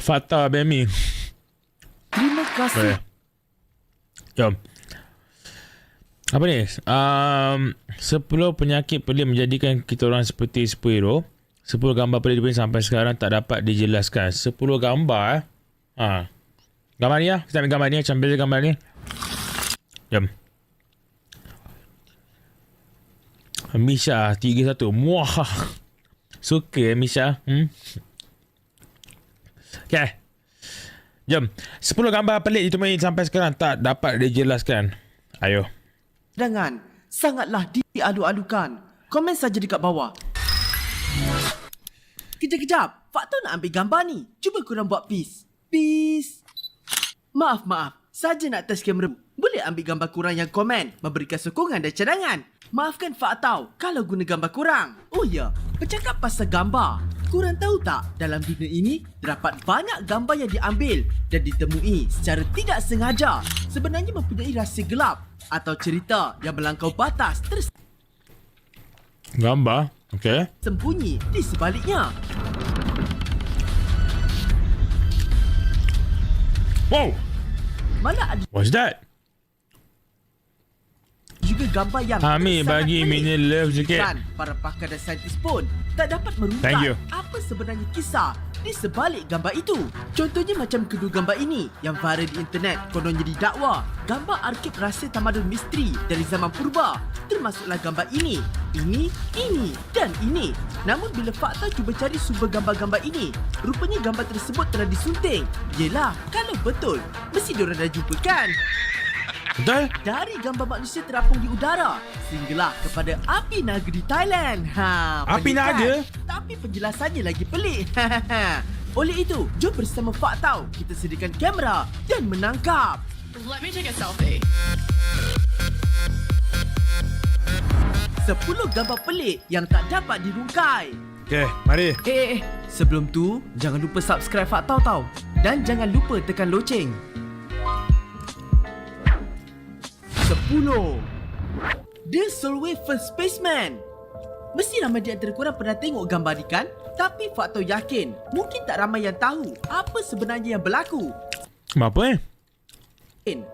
Fakta Bemi. Terima kasih. Jom. Apa ni? 10 penyakit pelik menjadikan kita orang seperti superhero. 10 gambar pelik sampai sekarang tak dapat dijelaskan. 10 gambar. Gambar ni lah. Kita ambil gambar ni. Macam beza gambar ni. Jom. Misha 31. Muah. Suka Misha. Okay. Jom. 10 gambar pelik ditemui sampai sekarang tak dapat dijelaskan. Ayo. Jangan sangatlah dialu-alukan. Komen saja dekat bawah. Kejap. Fakta nak ambil gambar ni. Cuba korang buat peace. Peace. Maaf. Saja nak test kamera. Boleh ambil gambar korang yang komen, memberikan sokongan dan cadangan. Maafkan Faktau kalau guna gambar korang. Oh ya, bercakap pasal gambar. Korang tahu tak, dalam dunia ini terdapat banyak gambar yang diambil dan ditemui secara tidak sengaja sebenarnya mempunyai rahsia gelap atau cerita yang melangkau batas Gambar? Okay. tersembunyi di sebaliknya. Wow! Mana ada What's that? juga gambar yang Hamid sangat bagi pelik. mini love sikit. Dan para pakar dan saintis pun tak dapat Thank you. merungkai apa sebenarnya kisah di sebalik gambar itu. Contohnya macam kedua gambar ini yang viral di internet kononnya didakwa gambar arkib rahsia tamadun misteri dari zaman purba. Termasuklah gambar ini, dan ini. Namun bila Fakta cuba cari sumber gambar-gambar ini, rupanya gambar tersebut telah disunting. Yelah, kalau betul, mesti diorang dah jumpa kan? Betul? Dari gambar manusia terapung di udara sehinggalah kepada api naga di Thailand. Api pelik kan? naga? Tapi penjelasannya lagi pelik. Oleh itu, jom bersama Faktau kita sediakan kamera dan menangkap. Let me take a selfie. 10 gambar pelik yang tak dapat dirungkai. Okay, mari. Sebelum tu, jangan lupa subscribe Faktau tau. Dan jangan lupa tekan loceng. 10. The Solway First Spaceman. Mesti ramai di antara korang pernah tengok gambar ni kan? Tapi Faktau yakin mungkin tak ramai yang tahu apa sebenarnya yang berlaku. Apa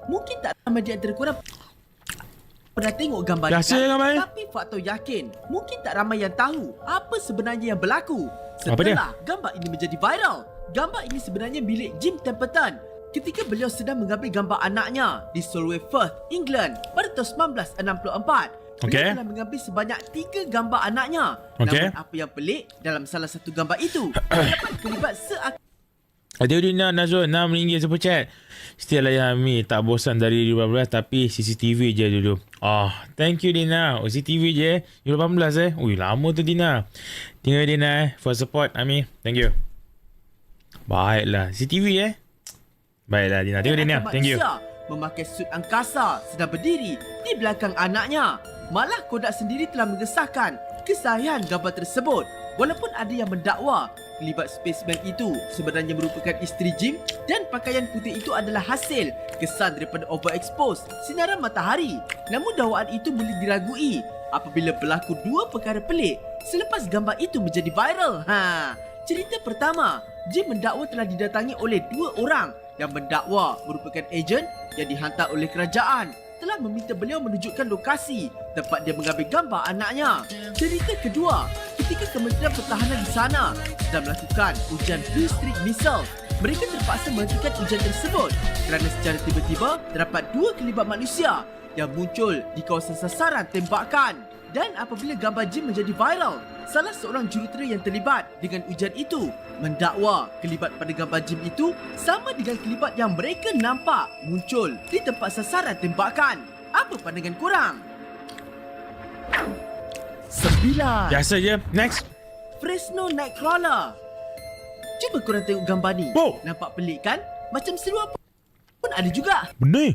Mungkin tak ramai di antara korang pernah tengok gambar ni Biasa kan? gambar ni. Tapi Faktau yakin mungkin tak ramai yang tahu apa sebenarnya yang berlaku Apa dia? setelah gambar ini menjadi viral. Gambar ini sebenarnya milik Jim Templeton ketika beliau sedang mengambil gambar anaknya di Solway Firth, England pada tahun 1964. Okey. Beliau telah mengambil sebanyak 3 gambar anaknya. Okey. Namun apa yang pelik dalam salah satu gambar itu terdapat kelibat Ada Dina Nazrul RM6 super chat. Still layan Hamid tak bosan dari 2018 tapi CCTV je dulu. Thank you Dina. CCTV je 2018 Ui lama tu Dina. Tinggal Dina for support Hamid. Thank you. Baiklah CCTV Baiklah Dina. Tengok Dina. Thank you. Memakai sut angkasa sedang berdiri di belakang anaknya. Malah Kodak sendiri telah mengesahkan kesahihan gambar tersebut. Walaupun ada yang mendakwa kelibat spaceman itu sebenarnya merupakan isteri Jim dan pakaian putih itu adalah hasil kesan daripada overexpose sinaran matahari. Namun dakwaan itu boleh diragui apabila berlaku 2 perkara pelik selepas gambar itu menjadi viral. Cerita pertama, Jim mendakwa telah didatangi oleh 2 orang yang mendakwa merupakan ejen yang dihantar oleh kerajaan telah meminta beliau menunjukkan lokasi tempat dia mengambil gambar anaknya. Cerita kedua, ketika Kementerian Pertahanan di sana sedang melakukan ujian Blue Streak Missile, mereka terpaksa menghentikan ujian tersebut kerana secara tiba-tiba terdapat 2 kelibat manusia yang muncul di kawasan sasaran tembakan. Dan apabila gambar Jim menjadi viral, salah seorang jurutera yang terlibat dengan ujian itu mendakwa kelibat pada gambar Jim itu sama dengan kelibat yang mereka nampak muncul di tempat sasaran tembakan. Apa pandangan korang? 9. Biasa je. Next. Fresno Nightcrawler. Cuba korang tengok gambar ni. Wow. Nampak pelik kan? Macam seluar pun ada juga. Benar.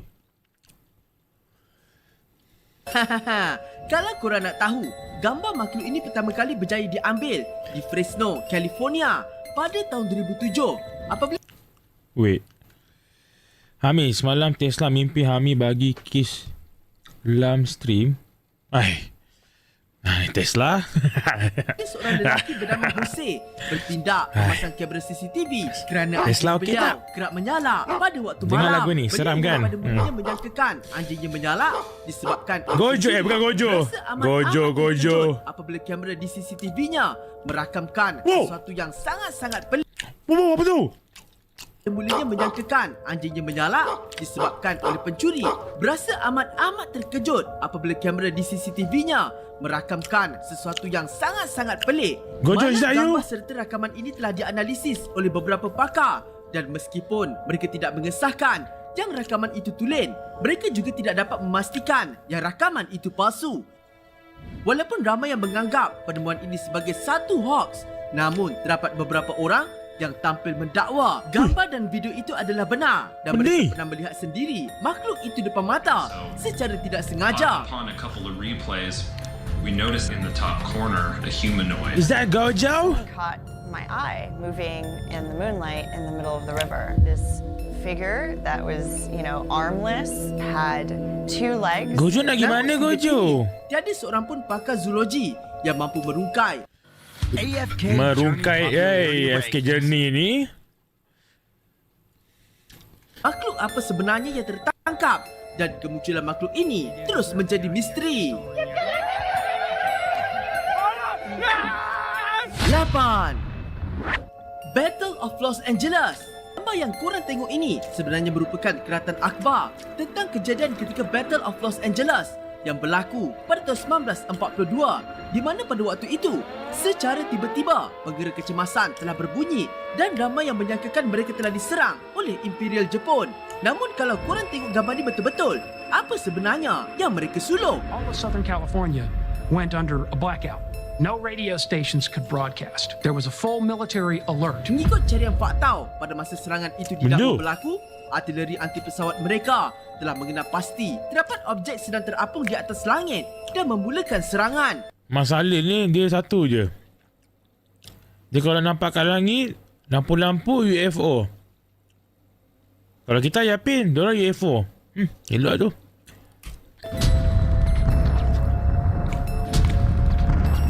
Kalau korang nak tahu, gambar makhluk ini pertama kali berjaya diambil di Fresno, California pada tahun 2007. Apabila Wait. Hamid, semalam Tesla mimpi Hamid bagi kiss dalam stream. Tesla. Ada seorang lelaki bernama Jose bertindak memasang kamera CCTV kerana Tesla anjing okey beliau kerap menyala pada waktu Dengar malam. lagu ni, seram Beliau kan? pada mulanya menyangkakan anjingnya menyala disebabkan Gojo, bukan Gojo. rasa amat Gojo. terkejut apabila kamera di CCTV-nya merakamkan Wow. sesuatu yang sangat-sangat pelik. Apa tu? Mulanya menyangkakan anjingnya menyala disebabkan oleh pencuri. Berasa amat terkejut apabila kamera di CCTV-nya merakamkan sesuatu yang sangat-sangat pelik. Gojo, Mana is that you? gambar serta rakaman ini telah dianalisis oleh beberapa pakar dan meskipun mereka tidak mengesahkan yang rakaman itu tulen, mereka juga tidak dapat memastikan yang rakaman itu palsu. Walaupun ramai yang menganggap penemuan ini sebagai satu hoax, namun terdapat beberapa orang yang tampil mendakwa gambar dan video itu adalah benar dan Benda. mereka pernah melihat sendiri makhluk itu depan mata secara tidak sengaja. Upon a couple of replays, we noticed in the top corner a humanoid. Is that Gojo? Caught my eye moving in the moonlight in the middle of the river. This figure that was, armless, had 2 legs. Gojo nak pergi mana Namun hingga Gojo? kini, tiada seorang pun pakar zoologi yang mampu merungkai Merungkai AFK Journey ni. makhluk apa sebenarnya yang tertangkap dan kemunculan makhluk ini terus menjadi misteri. 8. Battle of Los Angeles. Gambar yang korang tengok ini sebenarnya merupakan keratan akhbar tentang kejadian ketika Battle of Los Angeles yang berlaku pada tahun 1942, di mana pada waktu itu secara tiba-tiba penggera kecemasan telah berbunyi dan ramai yang menyangkakan mereka telah diserang oleh Imperial Jepun. Namun kalau korang tengok gambar ini betul-betul, apa sebenarnya yang mereka sulung? All of Southern California went under a blackout. No radio stations could broadcast. There was a full military alert. Mengikut carian faktau, pada masa serangan itu Benda. didakwa berlaku, artileri anti pesawat mereka telah mengenal pasti terdapat objek sedang terapung di atas langit dan memulakan serangan. Masalah ni dia satu je. Dia kalau nampak kat langit, lampu-lampu UFO. Kalau kita yakin, diorang UFO. Elok tu.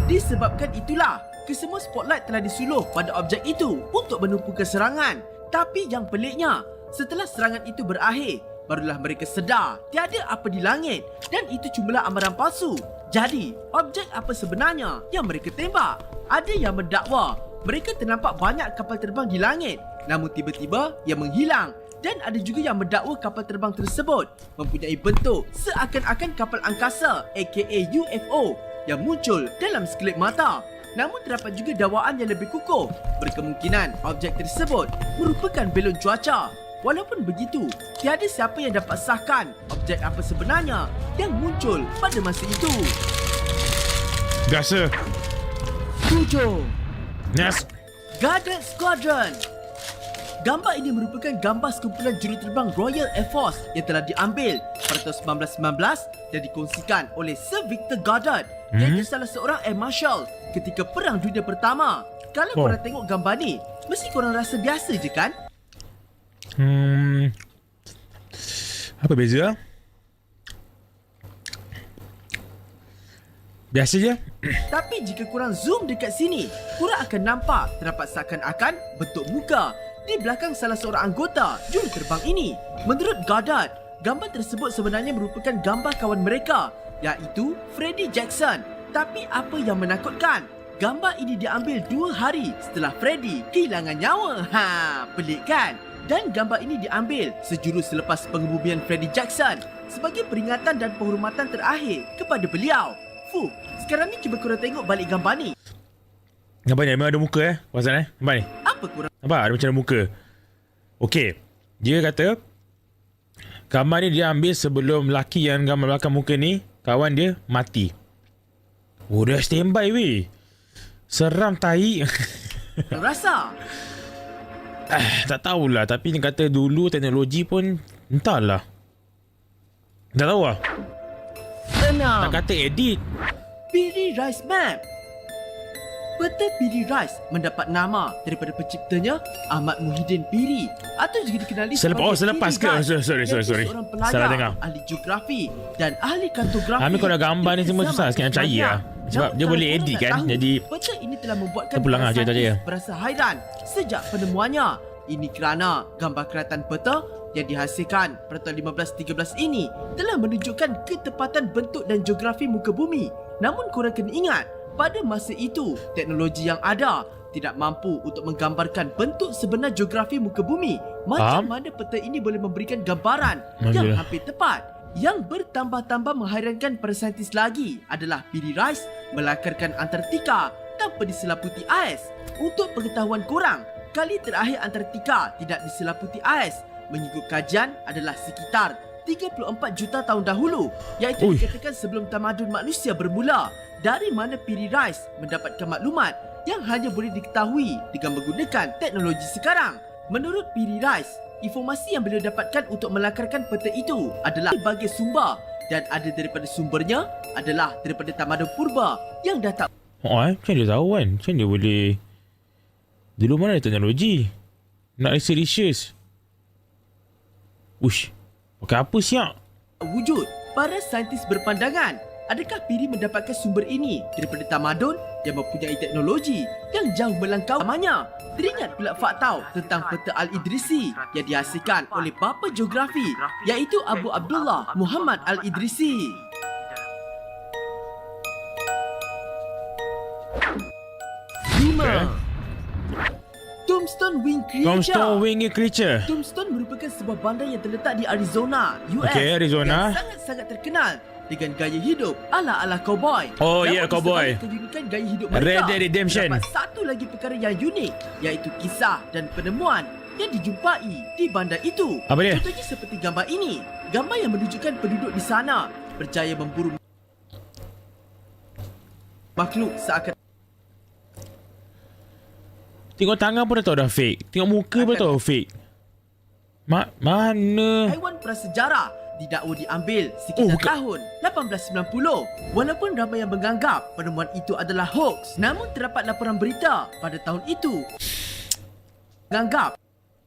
Disebabkan itulah, kesemua spotlight telah disuluh pada objek itu untuk menumpukan serangan. Tapi yang peliknya, setelah serangan itu berakhir, barulah mereka sedar tiada apa di langit dan itu cumalah amaran palsu. Jadi, objek apa sebenarnya yang mereka tembak? Ada yang mendakwa mereka ternampak banyak kapal terbang di langit, namun tiba-tiba ia menghilang. Dan ada juga yang mendakwa kapal terbang tersebut mempunyai bentuk seakan-akan kapal angkasa aka UFO yang muncul dalam sekelip mata. Namun terdapat juga dakwaan yang lebih kukuh, berkemungkinan objek tersebut merupakan belon cuaca. Walaupun begitu, tiada siapa yang dapat sahkan objek apa sebenarnya yang muncul pada masa itu. Biasa. 7. Nas. Guarded Squadron. Gambar ini merupakan gambar sekumpulan juruterbang Royal Air Force yang telah diambil pada tahun 1919 dan dikongsikan oleh Sir Victor Goddard, iaitu salah seorang Air Marshal ketika Perang Dunia Pertama. Kalau korang tengok gambar ni, mesti korang rasa biasa je kan? Apa beza? Biasa je. Tapi jika korang zoom dekat sini, korang akan nampak terdapat seakan-akan bentuk muka di belakang salah seorang anggota juruterbang ini. Menurut Goddard, gambar tersebut sebenarnya merupakan gambar kawan mereka, iaitu Freddie Jackson. Tapi apa yang menakutkan, gambar ini diambil 2 hari setelah Freddie kehilangan nyawa. Pelik kan? Dan gambar ini diambil sejurus selepas pengebumian Freddie Jackson sebagai peringatan dan penghormatan terakhir kepada beliau. Sekarang ni cuba korang tengok balik gambar ni. Nampak ni? Memang ada muka Pasal nampak ni? Apa korang Nampak? Ada macam ada muka. Okey. Dia kata gambar ni dia ambil sebelum lelaki yang gambar belakang muka ni, kawan dia mati. Oh, dia standby weh. Seram tai. rasa? Tak tahulah. Tapi dia kata dulu teknologi pun entahlah. Tak tahu lah. 6. Tak kata edit. Piri Rice Map. Peta Piri Rice mendapat nama daripada penciptanya Ahmad Muhyiddin Piri atau juga dikenali Selepas ke? Piri Rice, Sorry. iaitu seorang Salah pelayar, dengar. ahli geografi dan ahli kartografi. Ambil kalau gambar ni semua susah sikit nak percaya lah. Sebab dia boleh edit kan. Jadi peta ini telah membuatkan kita pulang lah cerita dia. berasa hairan sejak penemuannya. Ini kerana gambar keratan peta yang dihasilkan pada tahun 1513 ini telah menunjukkan ketepatan bentuk dan geografi muka bumi. Namun korang kena ingat, pada masa itu, teknologi yang ada tidak mampu untuk menggambarkan bentuk sebenar geografi muka bumi. Macam mana peta ini boleh memberikan gambaran yang hampir tepat? Yang bertambah-tambah menghairankan para saintis lagi adalah Piri Rice melakarkan Antartika tanpa diselaputi ais. Untuk pengetahuan korang, kali terakhir Antartika tidak diselaputi ais mengikut kajian adalah sekitar 34 juta tahun dahulu, iaitu dikatakan sebelum tamadun manusia bermula. Dari mana Piri Rice mendapatkan maklumat yang hanya boleh diketahui dengan menggunakan teknologi sekarang? Menurut Piri Rice, informasi yang beliau dapatkan untuk melakarkan peta itu adalah berbagai sumber dan ada daripada sumbernya adalah daripada tamadun purba yang datang. macam dia tahu kan? Macam dia boleh... Dulu mana ada teknologi? Nak research. Ush, pakai apa siap? Wujud. Para saintis berpandangan, adakah Piri mendapatkan sumber ini daripada tamadun yang mempunyai teknologi yang jauh melampau zamannya? Teringat pula fakta tentang peta Al-Idrisi yang dihasilkan oleh bapa geografi iaitu Abu Abdullah Muhammad Al-Idrisi. Tombstone Wing Creature. Tombstone merupakan sebuah bandar yang terletak di Arizona, US. Arizona. Yang sangat-sangat terkenal dengan gaya hidup ala-ala cowboy. Oh, ya, cowboy. Keunikan gaya hidup mereka. Red Dead Redemption. Terdapat satu lagi perkara yang unik, iaitu kisah dan penemuan yang dijumpai di bandar itu. Apa dia? Contohnya seperti gambar ini. Gambar yang menunjukkan penduduk di sana berjaya memburu makhluk seakan Tengok tangan pun dah tahu dah fake. Tengok muka pun tahu fake. Mana? haiwan prasejarah didakwa diambil sekitar tahun 1890. Walaupun ramai yang menganggap penemuan itu adalah hoax, namun terdapat laporan berita pada tahun itu menganggap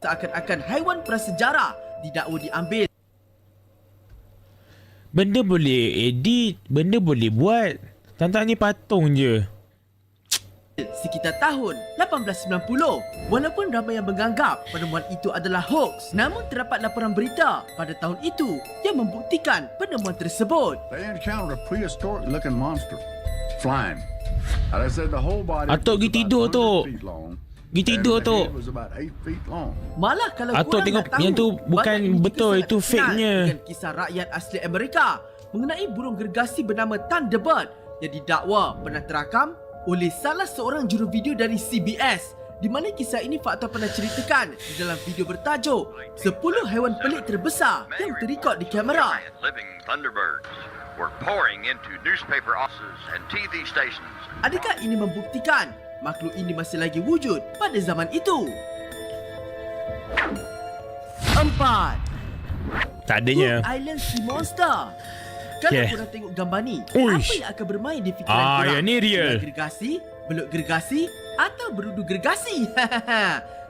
seakan-akan haiwan prasejarah didakwa diambil Benda boleh edit, benda boleh buat. Tak ni patung je. sekitar tahun 1890. Walaupun ramai yang menganggap penemuan itu adalah hoax, namun terdapat laporan berita pada tahun itu yang membuktikan penemuan tersebut. They encountered a prehistoric looking monster flying. Now, they said the whole body Atok was pergi about tidur, 100 Tok. feet long, Pergi and tidur, the Tok. head was about 8 feet long. Malah kalau Atok korang tengok nak tahu, yang tu bukan bandar ini betul, juga itu sangat fake-nya. terkenal dengan kisah rakyat asli Amerika mengenai burung gergasi bernama Thunderbird yang didakwa pernah terakam oleh salah seorang juru video dari CBS, di mana kisah ini fakta pernah ceritakan di dalam video bertajuk 10 haiwan pelik terbesar yang terekod di kamera. Giant living thunderbirds were pouring into newspaper offices and TV stations. Adakah ini membuktikan makhluk ini masih lagi wujud pada zaman itu? 4. Tak adanya. Cook Island Sea Monster. Kalau korang tengok gambar ni, apa yang akan bermain di fikiran korang? yang ni real. Ular gergasi, belut gergasi atau berudu gergasi?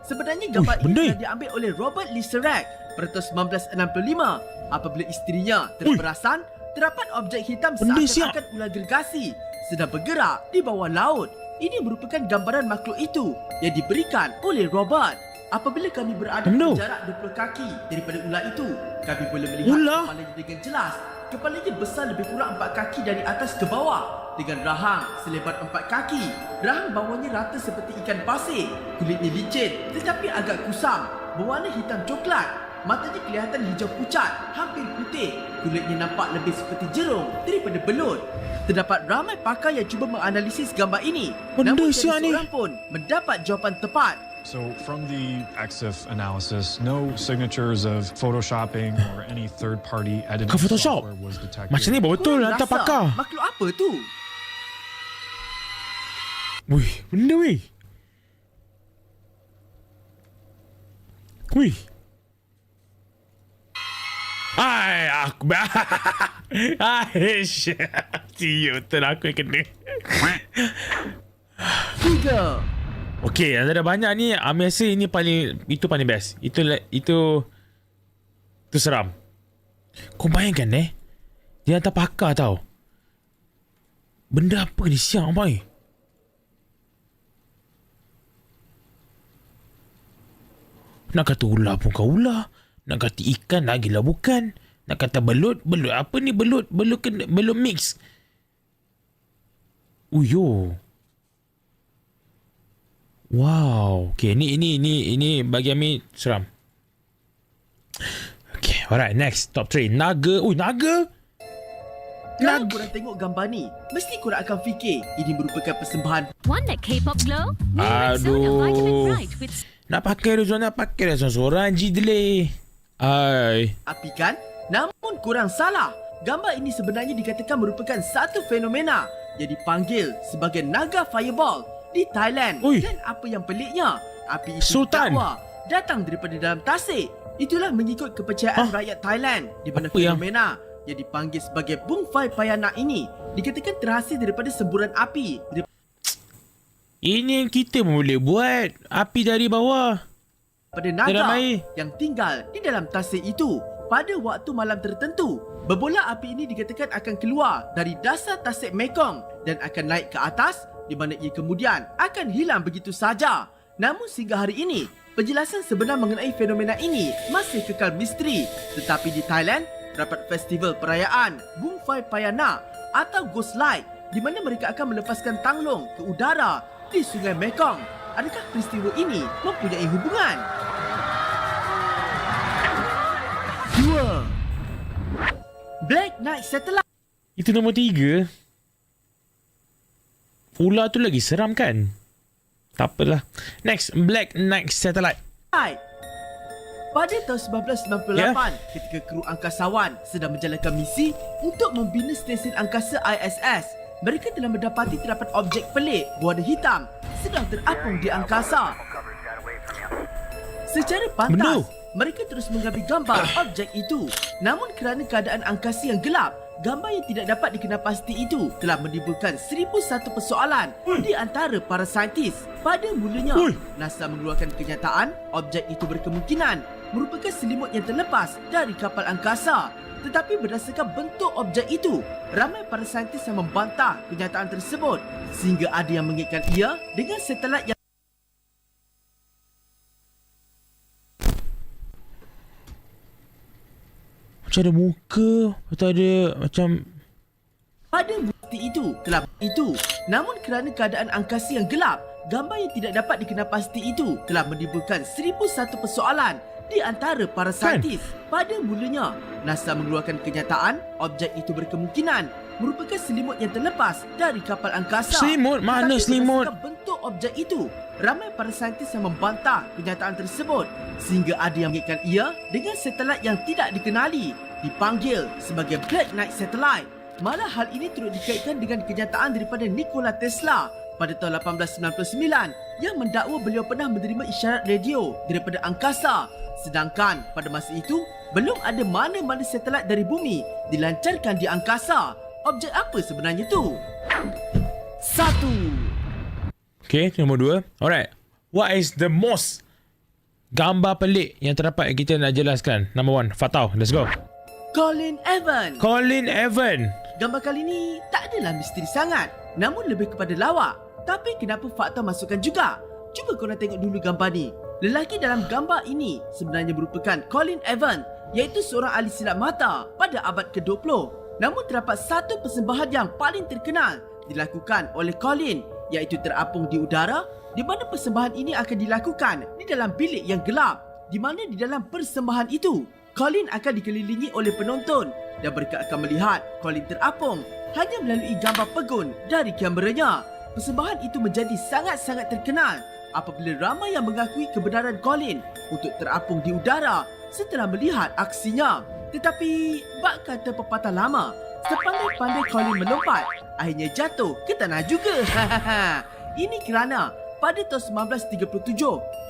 Sebenarnya gambar ini telah diambil oleh Robert Lee Serac pada tahun 1965 apabila isterinya terperasan terdapat objek hitam seakan-akan ular gergasi sedang bergerak di bawah laut. Ini merupakan gambaran makhluk itu yang diberikan oleh Robert. Apabila kami berada di jarak 20 kaki daripada ular itu, kami boleh melihat kepalanya dengan jelas. Kepalanya besar lebih kurang 4 kaki dari atas ke bawah dengan rahang selebar 4 kaki. Rahang bawahnya rata seperti ikan pasir. Kulitnya licin tetapi agak kusam, berwarna hitam coklat. Matanya kelihatan hijau pucat, hampir putih. Kulitnya nampak lebih seperti jerung daripada belut. Terdapat ramai pakar yang cuba menganalisis gambar ini. Namun tiada seorang pun mendapat jawapan tepat. So from the EXIF analysis, no signatures of photoshopping or any third-party editing Photoshop? software was detected. Macam ni betul hantar pakar. Makhluk apa tu? Wih, benda weh. Wih. Ai, aku Aish. Siu, betul aku yang kena. 3. Okay, ada banyak ni. Ami rasa ini paling best. Itu seram. Kau bayangkan dia hantar pakar tau. Benda apa ni siang boy? Nak kata ular pun kau ular. Nak kata ikan lagilah bukan. Nak kata belut apa ni belut mix. Uyo. Wow. Okay, ini bagi Ami seram. Okay, alright, next. Top 3. Naga. Naga? Kalau korang tengok gambar ni, mesti korang akan fikir ini merupakan persembahan. Want that K-pop glow? Aduh. Nak pakai seorang jidle. Ai. Api kan? Namun korang salah. Gambar ini sebenarnya dikatakan merupakan satu fenomena yang dipanggil sebagai naga fireball di Thailand. Ui. Dan apa yang peliknya, api itu Sultan didakwa datang daripada dalam tasik. Itulah mengikut kepercayaan rakyat Thailand, di mana Apa yang- fenomena yang dipanggil sebagai Bung Fai Payana ini dikatakan terhasil daripada semburan api Ini yang kita pun boleh buat. Api dari bawah. pada Dalam naga air. yang tinggal di dalam tasik itu pada waktu malam tertentu. Berbola api ini dikatakan akan keluar dari dasar tasik Mekong dan akan naik ke atas, di mana ia kemudian akan hilang begitu saja. Namun sehingga hari ini, penjelasan sebenar mengenai fenomena ini masih kekal misteri. Tetapi di Thailand, terdapat festival perayaan Bung Fai Payana atau Ghost Light, di mana mereka akan melepaskan tanglong ke udara di Sungai Mekong. Adakah peristiwa ini mempunyai hubungan? 2. Black Knight Satellite. Itu nombor 3. Ular tu lagi seram kan? Tak apalah. Next, Black Knight Satellite. Pada tahun 1998, ketika kru angkasawan sedang menjalankan misi untuk membina stesen angkasa ISS, mereka telah mendapati terdapat objek pelik berwarna hitam sedang terapung di angkasa. Secara pantas, mereka terus mengambil gambar objek itu. Namun kerana keadaan angkasa yang gelap, gambar yang tidak dapat dikenal pasti itu telah menimbulkan 1001 persoalan di antara para saintis. Pada mulanya, NASA mengeluarkan kenyataan objek itu berkemungkinan merupakan selimut yang terlepas dari kapal angkasa. Tetapi berdasarkan bentuk objek itu, ramai para saintis yang membantah kenyataan tersebut, sehingga ada yang mengaitkan ia dengan satelit yang macam ada muka, atau ada macam pada bukti itu telah itu. Namun kerana keadaan angkasa yang gelap, gambar yang tidak dapat dikenal pasti itu telah menimbulkan 1001 persoalan di antara para saintis. Pada mulanya, NASA mengeluarkan kenyataan objek itu berkemungkinan merupakan selimut yang terlepas dari kapal angkasa. Selimut? Mana Tetapi selimut? berdasarkan bentuk objek itu, ramai para saintis yang membantah kenyataan tersebut, sehingga ada yang mengaitkan ia dengan satelit yang tidak dikenali, dipanggil sebagai Black Knight Satellite. Malah hal ini turut dikaitkan dengan kenyataan daripada Nikola Tesla pada tahun 1899 yang mendakwa beliau pernah menerima isyarat radio daripada angkasa. Sedangkan pada masa itu, belum ada mana-mana satelit dari bumi dilancarkan di angkasa. Objek apa sebenarnya tu? 1. Okay, nombor 2. Alright. What is the most gambar pelik yang terdapat yang kita nak jelaskan? Number 1. Fatau. Let's go. Colin Evans. Colin Evans. Gambar kali ni tak adalah misteri sangat, namun lebih kepada lawak. Tapi kenapa fakta masukkan juga? Cuba korang tengok dulu gambar ni. Lelaki dalam gambar ini sebenarnya merupakan Colin Evans, iaitu seorang ahli silap mata pada abad ke-20. Namun terdapat satu persembahan yang paling terkenal dilakukan oleh Colin, iaitu terapung di udara, di mana persembahan ini akan dilakukan di dalam bilik yang gelap, di mana di dalam persembahan itu Colin akan dikelilingi oleh penonton dan mereka akan melihat Colin terapung hanya melalui gambar pegun dari kameranya. Persembahan itu menjadi sangat-sangat terkenal apabila ramai yang mengakui kebenaran Colin untuk terapung di udara setelah melihat aksinya. Tetapi bak kata pepatah lama, sepandai-pandai Colin melompat, akhirnya jatuh ke tanah juga. Ini kerana pada tahun 1937,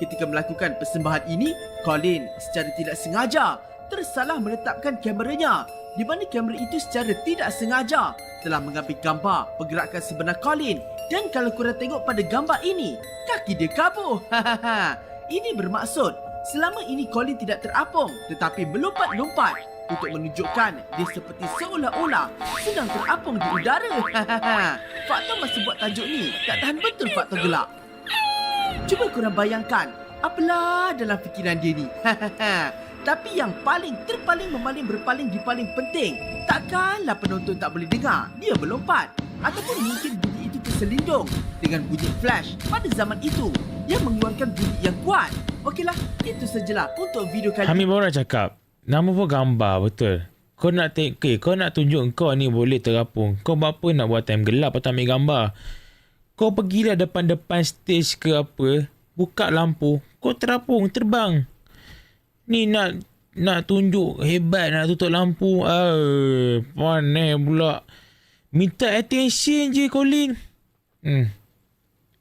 ketika melakukan persembahan ini, Colin secara tidak sengaja tersalah meletakkan kameranya di mana kamera itu secara tidak sengaja telah mengambil gambar pergerakan sebenar Colin. Dan kalau korang tengok pada gambar ini, kaki dia kabur. Ini bermaksud selama ini Colin tidak terapung tetapi melompat-lompat untuk menunjukkan dia seperti seolah-olah sedang terapung di udara. Faktor masa buat tajuk ni tak tahan betul faktor gelap. Cuba korang bayangkan apalah dalam fikiran dia ni. Tapi yang terpaling berpaling di paling penting, takkanlah penonton tak boleh dengar dia melompat. Ataupun mungkin bunyi itu terselindung dengan bunyi flash pada zaman itu yang mengeluarkan bunyi yang kuat. Okeylah, itu sajalah untuk video kali Hamid baru nak cakap, nama pun gambar betul. Kau nak kau nak tunjuk kau ni boleh terapung. Kau buat apa nak buat time gelap atau ambil gambar? Kau pergilah depan-depan stage ke apa, buka lampu, kau terapung, terbang. Ni nak tunjuk hebat, nak tutup lampu. Panas pula. Minta attention je Colin.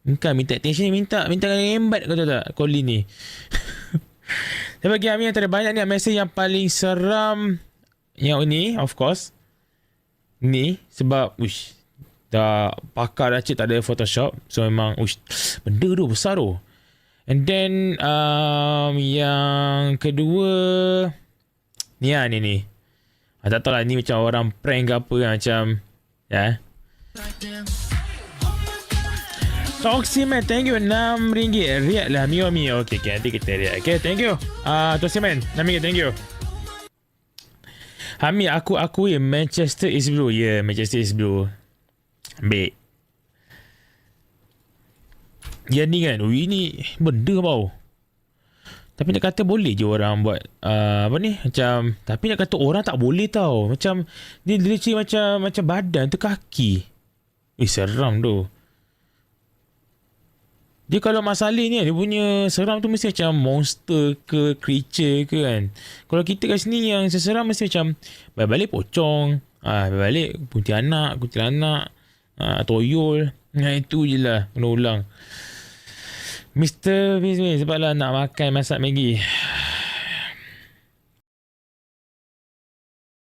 Bukan minta attention, minta hebat kau tahu tak Colin ni. Saya bagi Amin antara banyak ni mesej yang paling seram yang ni, of course. Ni sebab dah pakar dah cik tak ada Photoshop. So memang benda tu besar tu. And then yang kedua ni. Tak tahu lah ni macam orang prank ke apa macam Toximan, thank you RM6. Riak lah Mio. Okay, nanti kita riak. Okay, thank you Toximan, RM6, thank you. Hamid, aku akui Manchester is blue. Yeah, Manchester is blue. Baik. Yang ni kan, ini benda tau. Tapi nak kata boleh je orang buat macam, tapi nak kata orang tak boleh tau. Macam dia leceh macam badan tu kaki. Seram tu. Dia kalau Mak Saleh ni dia punya seram tu mesti macam monster ke creature ke kan. Kalau kita kat sini yang seseram mesti macam balik pocong, balik kuntilanak, toyol. Itu je lah, kena ulang. Mr. Bismi sebablah nak makan masak Maggi.